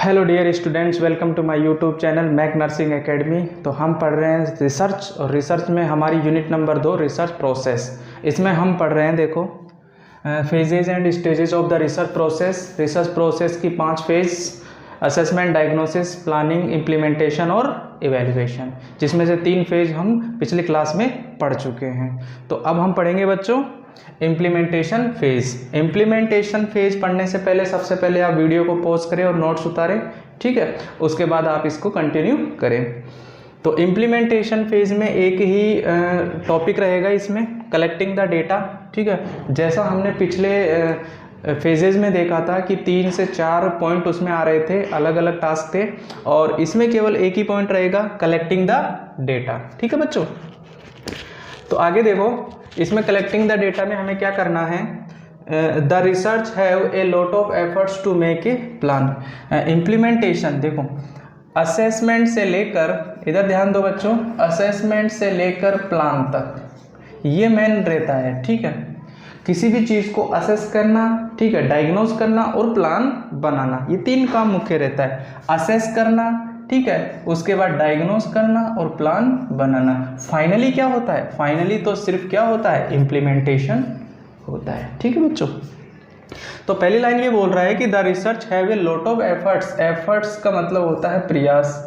Hello dear students, welcome to my YouTube channel Mac nursing academy. तो हम पढ़ रहे हैं रिसर्च, और रिसर्च में हमारी यूनिट नंबर 2 रिसर्च प्रोसेस। इसमें हम पढ़ रहे हैं, देखो, phases and stages of the research process. Research process की 5 phase: assessment, diagnosis, planning, implementation और इवेल्युएशन, जिसमें से 3 फेज हम पिछली क्लास में पढ़ चुके हैं। तो अब हम पढ़ेंगे बच्चों इम्प्लीमेंटेशन फेज। इम्प्लीमेंटेशन फेज पढ़ने से पहले सबसे पहले आप वीडियो को पॉज करें और नोट्स उतारें, ठीक है। उसके बाद आप इसको कंटिन्यू करें। तो इम्प्लीमेंटेशन फेज में एक ही टॉपिक रहेगा, इसमें कलेक्टिंग द डेटा, ठीक है। जैसा हमने पिछले फेजेज में देखा था कि 3 से 4 पॉइंट उसमें आ रहे थे, अलग अलग टास्क थे, और इसमें केवल एक ही पॉइंट रहेगा, कलेक्टिंग द डेटा, ठीक है बच्चों। तो आगे देखो, इसमें कलेक्टिंग द डेटा में हमें क्या करना है। The research have a lot of efforts to make a plan. Implementation, देखो, असेसमेंट से लेकर, इधर ध्यान दो बच्चों, असेसमेंट से लेकर प्लान तक ये मेन रहता है, ठीक है। किसी भी चीज़ को असेस करना, ठीक है, डायग्नोस करना और प्लान बनाना, ये 3 काम मुख्य रहता है। असेस करना, ठीक है, उसके बाद डायग्नोस करना और प्लान बनाना। फाइनली क्या होता है? फाइनली तो सिर्फ क्या होता है? इम्प्लीमेंटेशन होता है, ठीक है बच्चों। तो पहली लाइन ये बोल रहा है कि the research have a lot of efforts. Efforts का मतलब होता है प्रयास,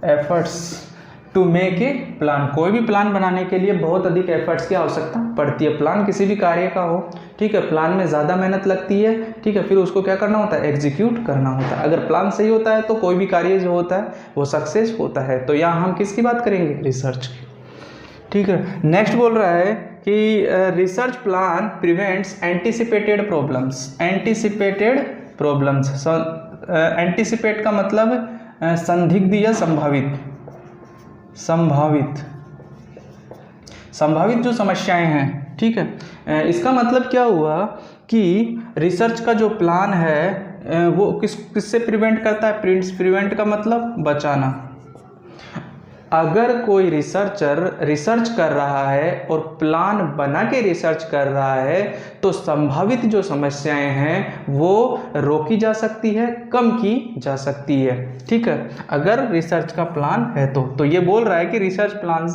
efforts to make a plan. कोई भी प्लान बनाने के लिए बहुत अधिक एफर्ट्स की आवश्यकता पड़ती है। प्लान किसी भी कार्य का हो, ठीक है, प्लान में ज़्यादा मेहनत लगती है, ठीक है, फिर उसको क्या करना होता है? एग्जीक्यूट करना होता है। अगर प्लान सही होता है तो कोई भी कार्य जो होता है वो सक्सेस होता है। तो यहाँ हम किसकी बात करेंगे? रिसर्च की, ठीक है। नेक्स्ट बोल रहा है कि research plan prevents anticipated problems. Anticipated problems, anticipate का मतलब संदिग्ध या संभावित, संभावित जो समस्याएं हैं, ठीक है। इसका मतलब क्या हुआ कि रिसर्च का जो प्लान है वो किससे प्रिवेंट करता है? प्रिवेंट का मतलब बचाना। अगर कोई रिसर्चर रिसर्च कर रहा है और प्लान बना के रिसर्च कर रहा है तो संभावित जो समस्याएं हैं वो रोकी जा सकती है, कम की जा सकती है, ठीक है, अगर रिसर्च का प्लान है तो ये बोल रहा है कि रिसर्च प्लान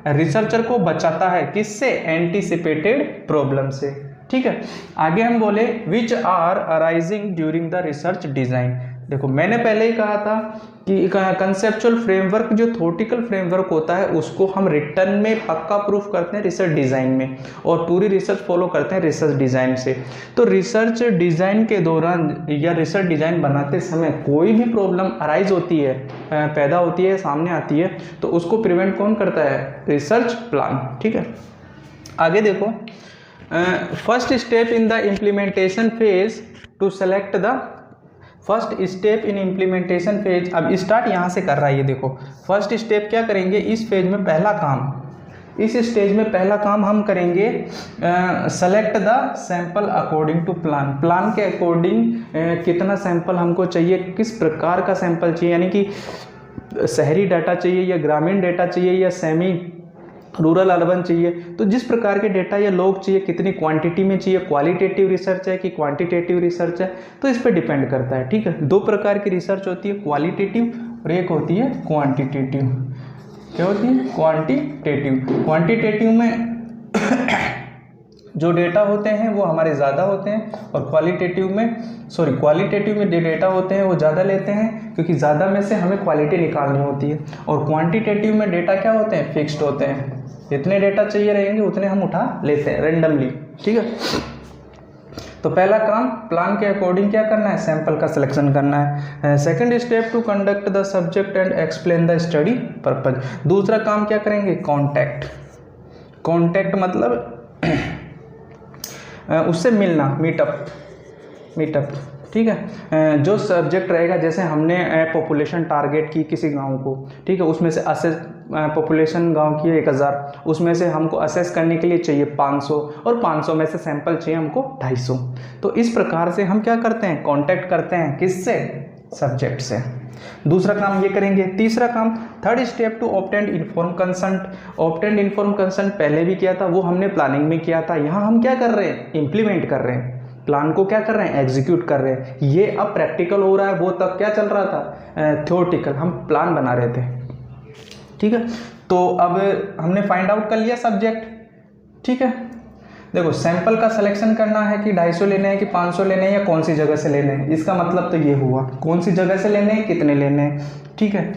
रिसर्चर को बचाता है, किससे? एंटीसिपेटेड प्रॉब्लम से, ठीक है। आगे हम बोले which are arising during the research design. देखो, मैंने पहले ही कहा था कि कंसेप्चुअल फ्रेमवर्क, जो थ्योरेटिकल फ्रेमवर्क होता है, उसको हम रिटर्न में पक्का प्रूफ करते हैं रिसर्च डिज़ाइन में, और पूरी रिसर्च फॉलो करते हैं रिसर्च डिज़ाइन से। तो रिसर्च डिज़ाइन के दौरान या रिसर्च डिज़ाइन बनाते समय कोई भी प्रॉब्लम अराइज होती है, पैदा होती है, सामने आती है, तो उसको प्रिवेंट कौन करता है? रिसर्च प्लान, ठीक है। आगे देखो, first step in the implementation phase two select the first step in implementation phase. अब स्टार्ट यहाँ से कर रहा है, ये देखो, फर्स्ट स्टेप क्या करेंगे इस फेज में? पहला काम, इस स्टेज में पहला काम हम करेंगे select the sample according to plan. Plan के अकॉर्डिंग कितना सैंपल हमको चाहिए, किस प्रकार का सैंपल चाहिए, यानी कि शहरी डाटा चाहिए या ग्रामीण डाटा चाहिए या सेमी रूरल अर्बन चाहिए। तो जिस प्रकार के डेटा या लोग चाहिए, कितनी क्वांटिटी में चाहिए, क्वालिटेटिव रिसर्च है कि क्वांटिटेटिव रिसर्च है, तो इस पर डिपेंड करता है, ठीक है। 2 प्रकार की रिसर्च होती है, क्वालिटेटिव और एक होती है क्वांटिटेटिव। क्या होती है? क्वांटिटेटिव। क्वांटिटेटिव में जो डेटा होते हैं वो हमारे ज़्यादा होते हैं, और क्वालिटेटिव में जो डेटा होते हैं वो ज़्यादा लेते हैं, क्योंकि ज़्यादा में से हमें क्वालिटी निकालनी होती है। और क्वांटिटेटिव में डेटा क्या होते हैं? फिक्स्ड होते हैं, जितने डेटा चाहिए रहेंगे उतने हम उठा लेते हैं रेंडमली, ठीक है। तो पहला काम प्लान के अकॉर्डिंग क्या करना है? सैंपल का सिलेक्शन करना है। Second step to conduct the subject and explain the study purpose. दूसरा काम क्या करेंगे? कॉन्टैक्ट मतलब उससे मिलना, मीटअप, ठीक है। जो सब्जेक्ट रहेगा, जैसे हमने पॉपुलेशन टारगेट की किसी गांव को, ठीक है, उसमें से असेस पॉपुलेशन गांव की 1000, उसमें से हमको असेस करने के लिए चाहिए 500, और 500 में से सैंपल चाहिए हमको 250। तो इस प्रकार से हम क्या करते हैं? कॉन्टैक्ट करते हैं, किससे? सब्जेक्ट से। दूसरा काम ये करेंगे। तीसरा काम, third step to obtain inform consent. Obtain inform consent पहले भी किया था, वो हमने प्लानिंग में किया था। यहाँ हम क्या कर रहे हैं? इम्प्लीमेंट कर रहे हैं। प्लान को क्या कर रहे हैं, एग्जीक्यूट कर रहे हैं। ये अब प्रैक्टिकल हो रहा है, वो तब क्या चल रहा था, थ्योरेटिकल, हम प्लान बना रहे थे। ठीक है, तो अब हमने फाइंड आउट कर लिया सब्जेक्ट। ठीक है, देखो सैंपल का सिलेक्शन करना है कि 250 लेने हैं कि 500 लेने हैं या कौन सी जगह से लेने हैं, इसका मतलब तो ये हुआ कौन सी जगह से लेने हैं, कितने लेने हैं। ठीक है,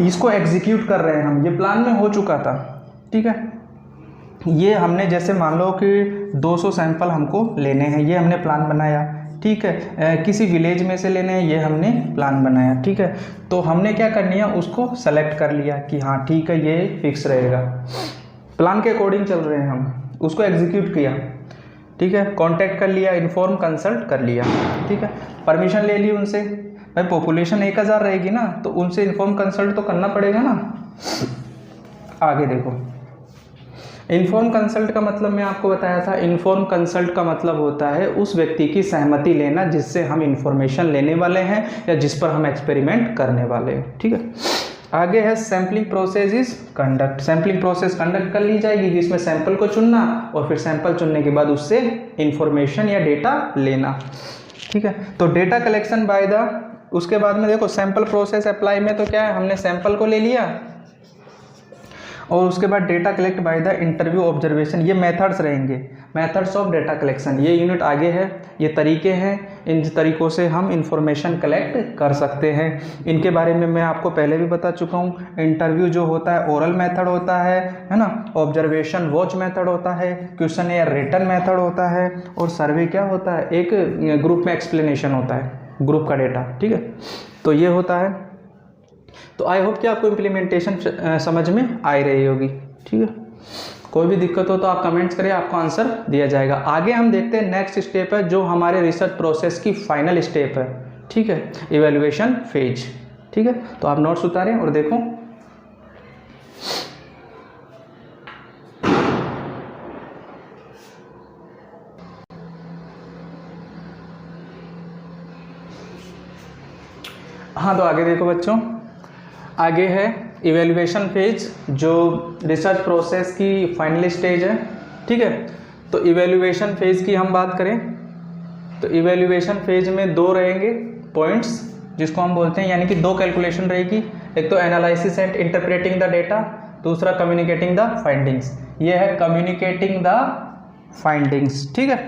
इसको एग्जीक्यूट कर रहे हैं हम, ये प्लान में हो चुका था। ठीक है, ये हमने जैसे मान लो कि 200 सैंपल हमको लेने हैं, ये हमने प्लान बनाया। ठीक है, किसी विलेज में से लेने हैं, ये हमने प्लान बनाया। ठीक है, तो हमने क्या करनी है, उसको सेलेक्ट कर लिया कि हाँ ठीक है ये फिक्स रहेगा, प्लान के अकॉर्डिंग चल रहे हैं हम, उसको एग्जीक्यूट किया। ठीक है, कांटेक्ट कर लिया, इन्फॉर्म कंसल्ट कर लिया। ठीक है, परमिशन ले ली उनसे, भाई पॉपुलेशन 1000 रहेगी ना, तो उनसे इन्फॉर्म कंसल्ट तो करना पड़ेगा ना। आगे देखो, इन्फॉर्म कंसल्ट का मतलब मैं आपको बताया था, इन्फॉर्म कंसल्ट का मतलब होता है उस व्यक्ति की सहमति लेना जिससे हम इंफॉर्मेशन लेने वाले हैं या जिस पर हम एक्सपेरिमेंट करने वाले हैं। ठीक है, आगे है sampling process is conduct. Sampling process conduct कर ली जाएगी जिसमें सैंपल को चुनना और फिर सैंपल चुनने के बाद उससे इंफॉर्मेशन या डेटा लेना। ठीक है, तो डेटा कलेक्शन बाय द, उसके बाद में देखो सैंपल प्रोसेस अप्लाई में तो क्या है, हमने सैंपल को ले लिया और उसके बाद data collect by the interview observation, ये मेथड्स रहेंगे, मेथड्स ऑफ डेटा कलेक्शन। ये यूनिट आगे है, ये तरीके हैं, इन तरीक़ों से हम इंफॉर्मेशन कलेक्ट कर सकते हैं। इनके बारे में मैं आपको पहले भी बता चुका हूँ। इंटरव्यू जो होता है ओरल मेथड होता है ना, ऑब्जर्वेशन वॉच मेथड होता है, क्वेश्चन या रिटन मेथड होता है, और सर्वे क्या होता है, एक ग्रुप में एक्सप्लेनेशन होता है, ग्रुप का डेटा। ठीक है, तो ये होता है। तो आई होप कि आपको इम्प्लीमेंटेशन समझ में आ रही होगी। ठीक है, कोई भी दिक्कत हो तो आप कमेंट्स करें, आपको आंसर दिया जाएगा। आगे हम देखते हैं नेक्स्ट स्टेप है जो हमारे रिसर्च प्रोसेस की फाइनल स्टेप है। ठीक है, इवैल्यूएशन फेज। ठीक है, तो आप नोट्स उतारें और देखो। हाँ, तो आगे देखो बच्चों, आगे है इवैल्यूएशन फेज जो रिसर्च प्रोसेस की फाइनल स्टेज है। ठीक है, तो इवैल्यूएशन फेज की हम बात करें तो इवैल्यूएशन फेज में 2 रहेंगे पॉइंट्स जिसको हम बोलते हैं, यानी कि 2 कैलकुलेशन रहेगी। एक तो analysis and interpreting the data, दूसरा कम्युनिकेटिंग द फाइंडिंग्स। ये है कम्युनिकेटिंग द फाइंडिंग्स। ठीक है,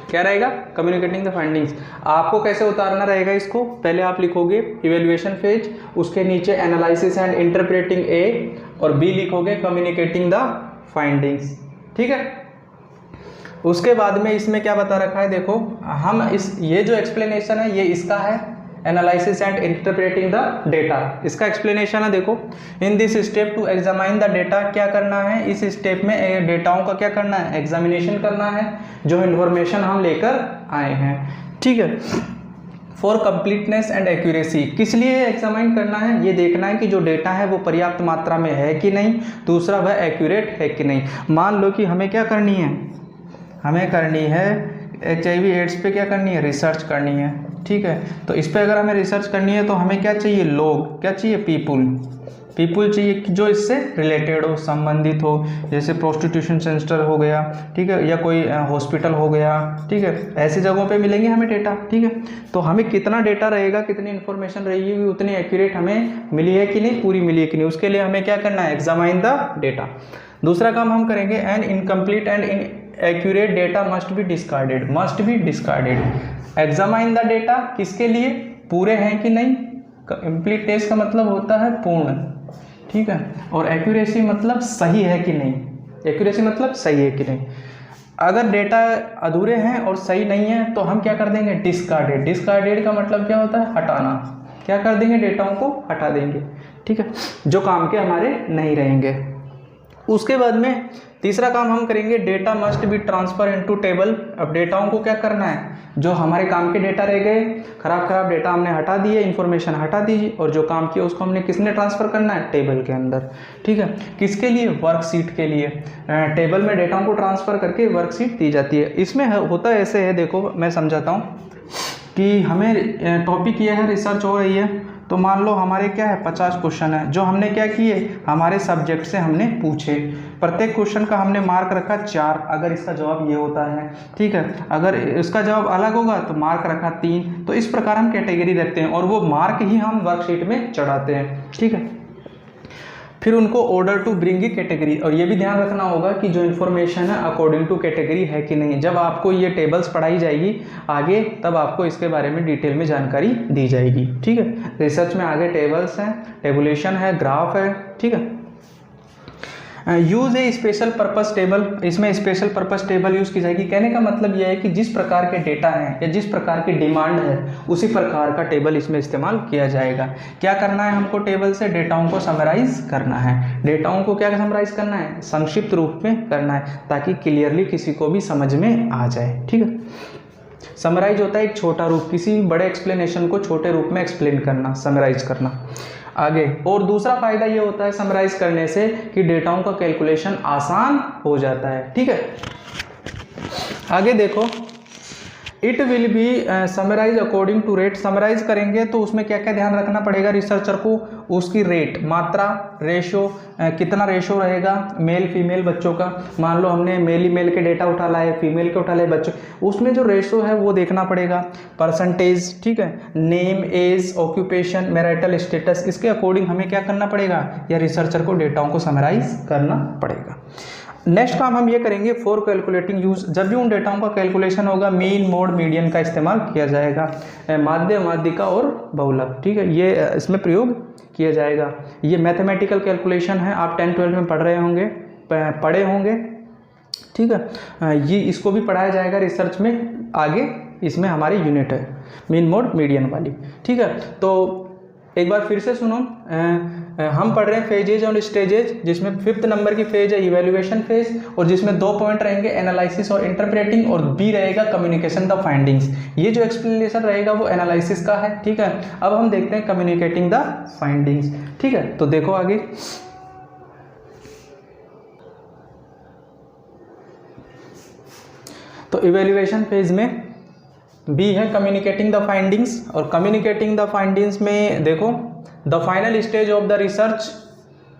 क्या रहेगा, कम्युनिकेटिंग द फाइंडिंग्स। आपको कैसे उतारना रहेगा इसको, पहले आप लिखोगे इवैल्यूएशन फेज, उसके नीचे एनालिसिस एंड इंटरप्रेटिंग ए, और बी लिखोगे कम्युनिकेटिंग द फाइंडिंग्स। ठीक है, उसके बाद में इसमें क्या बता रखा है, देखो हम ये जो एक्सप्लेनेशन है ये इसका है, analysis and interpreting the data, इसका एक्सप्लेनेशन है। देखो, in this step to examine the data, क्या करना है इस स्टेप में, डेटाओं का क्या करना है, एग्जामिनेशन करना है, जो इन्फॉर्मेशन हम लेकर आए हैं। ठीक है, फॉर कंप्लीटनेस एंड एक्यूरेसी, किस लिए एग्जामाइन करना है, ये देखना है कि जो डेटा है वो पर्याप्त मात्रा में है कि नहीं, दूसरा वह एक्यूरेट है कि नहीं। मान लो कि हमें क्या करनी है, हमें करनी है HIV एड्स पे क्या करनी है, रिसर्च करनी है। ठीक है, तो इस पे अगर हमें रिसर्च करनी है तो हमें क्या चाहिए, लोग, क्या चाहिए, पीपुल चाहिए जो इससे रिलेटेड हो, संबंधित हो, जैसे प्रोस्टिट्यूशन सेंटर हो गया। ठीक है, या कोई हॉस्पिटल हो गया। ठीक है, ऐसी जगहों पे मिलेंगे हमें डेटा। ठीक है, तो हमें कितना डेटा रहेगा, कितनी इन्फॉर्मेशन रहेगी, उतनी एक्यूरेट हमें मिली है कि नहीं, पूरी मिली है कि नहीं, उसके लिए हमें क्या करना है, एग्जामाइन द डेटा। दूसरा काम हम करेंगे, N incomplete and inaccurate data must be discarded. Examine the data किसके लिए, पूरे हैं कि नहीं, कंप्लीटनेस का मतलब होता है पूर्ण। ठीक है, और एक्यूरेसी मतलब सही है कि नहीं, एक्यूरेसी मतलब सही है कि नहीं। अगर डेटा अधूरे हैं और सही नहीं है तो हम क्या कर देंगे, डिस्कार्डेड का मतलब क्या होता है, हटाना। क्या कर देंगे, डेटाओं को हटा देंगे। ठीक है, जो काम के हमारे नहीं रहेंगे। उसके बाद में तीसरा काम हम करेंगे, data must be transfer into table. अब डेटाओं को क्या करना है, जो हमारे काम के डेटा रह गए, खराब डेटा हमने हटा दिए, इन्फॉर्मेशन हटा दीजिए, और जो काम किया उसको हमने किसने ट्रांसफ़र करना है, टेबल के अंदर। ठीक है, किसके लिए, वर्कशीट के लिए। टेबल में डेटाओं को ट्रांसफ़र करके वर्कशीट दी जाती है। इसमें होता ऐसे है, देखो मैं समझाता हूँ कि हमें टॉपिक ये है, रिसर्च हो रही है, तो मान लो हमारे क्या है 50 क्वेश्चन है, जो हमने क्या किए हमारे सब्जेक्ट से हमने पूछे। प्रत्येक क्वेश्चन का हमने मार्क रखा 4, अगर इसका जवाब ये होता है, ठीक है। अगर इसका जवाब अलग होगा तो मार्क रखा 3। तो इस प्रकार हम कैटेगरी रखते हैं और वो मार्क ही हम वर्कशीट में चढ़ाते हैं, ठीक है। फिर उनको ऑर्डर टू ब्रिंग की कैटेगरी, और ये भी ध्यान रखना होगा कि जो इन्फॉर्मेशन है अकॉर्डिंग टू कैटेगरी है कि नहीं। जब आपको ये टेबल्स पढ़ाई जाएगी आगे, तब आपको इसके बारे में डिटेल में जानकारी दी जाएगी, ठीक है। रिसर्च में आगे टेबल्स हैं, टेबुलेशन है, ग्राफ है, ठीक है। यूज़ ए स्पेशल पर्पस टेबल, इसमें स्पेशल पर्पस टेबल यूज़ की जाएगी। कहने का मतलब यह है कि जिस प्रकार के डेटा हैं या जिस प्रकार की डिमांड है उसी प्रकार का टेबल इसमें इस्तेमाल किया जाएगा। क्या करना है हमको टेबल से? डेटाओं को समराइज करना है। डेटाओं को क्या समराइज करना है? संक्षिप्त रूप में करना है, ताकि क्लियरली किसी को भी समझ में आ जाए, ठीक है। समराइज होता है एक छोटा रूप, किसी बड़े एक्सप्लेनेशन को छोटे रूप में एक्सप्लेन करना, समराइज करना। आगे और दूसरा फायदा ये होता है समराइज करने से कि डेटाओं का कैलकुलेशन आसान हो जाता है, ठीक है। आगे देखो, it will be summarise according to rate. Summarise करेंगे तो उसमें क्या क्या ध्यान रखना पड़ेगा रिसर्चर को? उसकी रेट, मात्रा, रेशो, कितना रेशो रहेगा मेल फीमेल बच्चों का। मान लो हमने मेल मेल के डेटा उठा लाए, फीमेल के उठा लाए बच्चों, उसमें जो रेशो है वो देखना पड़ेगा। परसेंटेज, ठीक है। Name, age, occupation, marital status, इसके अकॉर्डिंग हमें क्या करना पड़ेगा? या रिसर्चर को डेटाओं को समराइज करना पड़ेगा। नेक्स्ट काम हम ये करेंगे फॉर कैलकुलेटिंग यूज। जब भी उन डेटाओं का कैलकुलेशन होगा मीन, मोड, मीडियन का इस्तेमाल किया जाएगा। माध्य, माध्यिका और बहुलक, ठीक है, ये इसमें प्रयोग किया जाएगा। ये मैथमेटिकल कैलकुलेशन है, आप 10-12 में पढ़े होंगे, ठीक है। ये इसको भी पढ़ाया जाएगा रिसर्च में आगे, इसमें हमारी यूनिट है मीन, मोड, मीडियन वाली, ठीक है। तो एक बार फिर से सुनो, हम पढ़ रहे हैं फेजेज और स्टेजेज, जिसमें 5th नंबर की फेज है इवैल्यूएशन फेज, और जिसमें 2 पॉइंट रहेंगे एनालिसिस और इंटरप्रेटिंग, और बी रहेगा कम्युनिकेशन द फाइंडिंग्स। ये जो एक्सप्लेनेशन रहेगा वो एनालिसिस का है, ठीक है। अब हम देखते हैं कम्युनिकेटिंग द फाइंडिंग्स, ठीक है। तो देखो आगे, तो इवैल्यूएशन फेज में बी है कम्युनिकेटिंग द फाइंडिंग्स, और कम्युनिकेटिंग द फाइंडिंग्स में देखो, the final stage of the research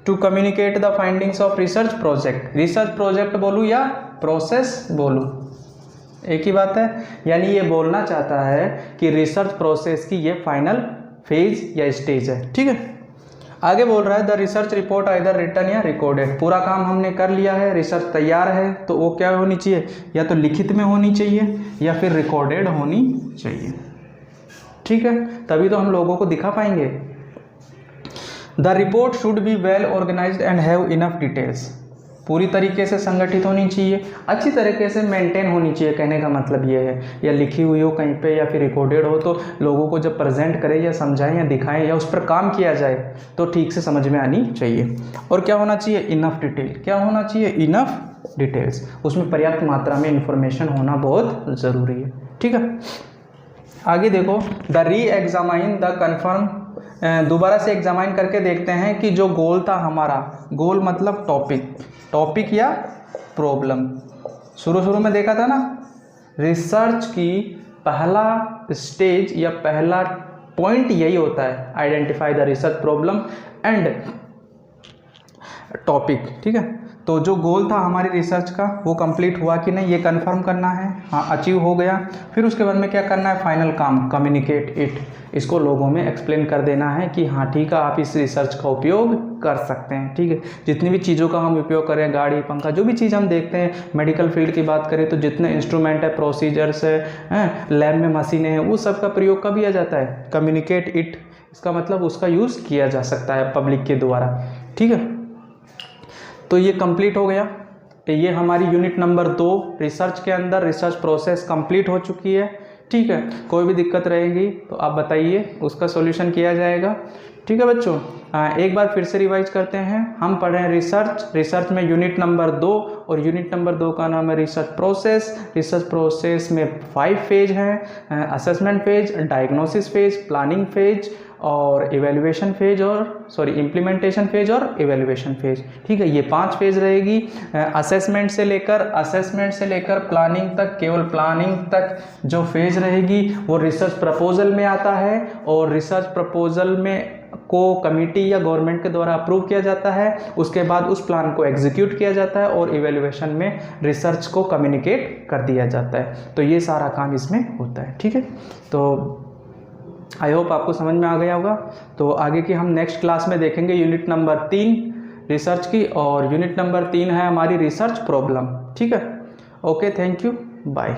to communicate the findings of research project. Research project बोलूँ या प्रोसेस बोलूँ, एक ही बात है। यानी ये बोलना चाहता है कि रिसर्च प्रोसेस की ये फाइनल फेज या स्टेज है, ठीक है। आगे बोल रहा है the research report either written या रिकॉर्डेड। पूरा काम हमने कर लिया है, रिसर्च तैयार है, तो वो क्या होनी चाहिए? या तो लिखित में होनी चाहिए या फिर रिकॉर्डेड होनी चाहिए, ठीक है, तभी तो हम लोगों को दिखा पाएंगे। The report should be well organised and have enough details. पूरी तरीके से संगठित होनी चाहिए, अच्छी तरीके से मेंटेन होनी चाहिए, कहने का मतलब ये है। या लिखी हुई हो कहीं पे या फिर रिकॉर्डेड हो, तो लोगों को जब प्रेजेंट करें या समझाएं या दिखाएं या उस पर काम किया जाए तो ठीक से समझ में आनी चाहिए। और क्या होना चाहिए? Enough detail. क्या होना चाहिए? Enough details. उसमें पर्याप्त मात्रा में इंफॉर्मेशन होना बहुत ज़रूरी है, ठीक है। आगे देखो, द री एग्जामाइन द कन्फर्म। दोबारा से एग्जामाइन करके देखते हैं कि जो गोल था हमारा, गोल मतलब टॉपिक या प्रॉब्लम। शुरू में देखा था ना, रिसर्च की पहला स्टेज या पहला पॉइंट यही होता है, identify the research problem and topic, ठीक है। तो जो गोल था हमारी रिसर्च का वो कंप्लीट हुआ कि नहीं, ये कंफर्म करना है, हाँ अचीव हो गया। फिर उसके बाद में क्या करना है? फाइनल काम, कम्युनिकेट इट। इसको लोगों में एक्सप्लेन कर देना है कि हाँ ठीक है, आप इस रिसर्च का उपयोग कर सकते हैं, ठीक है। जितनी भी चीज़ों का हम उपयोग करें, गाड़ी, पंखा, जो भी चीज़ हम देखते हैं, मेडिकल फील्ड की बात करें तो जितने इंस्ट्रूमेंट है, प्रोसीजर्स है, लैब में मशीनें हैं, वो सब का प्रयोग कब किया जाता है? Communicate it. इसका मतलब उसका यूज़ किया जा सकता है पब्लिक के द्वारा, ठीक है। तो ये कंप्लीट हो गया। ये हमारी यूनिट नंबर 2 रिसर्च के अंदर रिसर्च प्रोसेस कंप्लीट हो चुकी है, ठीक है। कोई भी दिक्कत रहेगी तो आप बताइए, उसका सॉल्यूशन किया जाएगा, ठीक है बच्चों। एक बार फिर से रिवाइज करते हैं। हम पढ़ रहे हैं रिसर्च में यूनिट नंबर 2, और यूनिट नंबर 2 का नाम है रिसर्च प्रोसेस। रिसर्च प्रोसेस में 5 फेज हैं, assessment phase, diagnosis phase, planning phase और इवैल्यूएशन फेज और इम्प्लीमेंटेशन फेज और इवैल्यूएशन फेज। ठीक है, ये 5 फेज रहेगी। असेसमेंट से लेकर प्लानिंग तक, केवल प्लानिंग तक जो फेज रहेगी वो रिसर्च प्रपोजल में आता है, और रिसर्च प्रपोजल में को कमिटी या गवर्नमेंट के द्वारा अप्रूव किया जाता है। उसके बाद उस प्लान को एग्जीक्यूट किया जाता है और इवैल्यूएशन में रिसर्च को कम्युनिकेट कर दिया जाता है। तो ये सारा काम इसमें होता है। ठीक है, तो आई होप आपको समझ में आ गया होगा। तो आगे की हम नेक्स्ट क्लास में देखेंगे यूनिट नंबर 3 रिसर्च की, और यूनिट नंबर 3 है हमारी रिसर्च प्रॉब्लम। ठीक है, ओके, थैंक यू, बाय।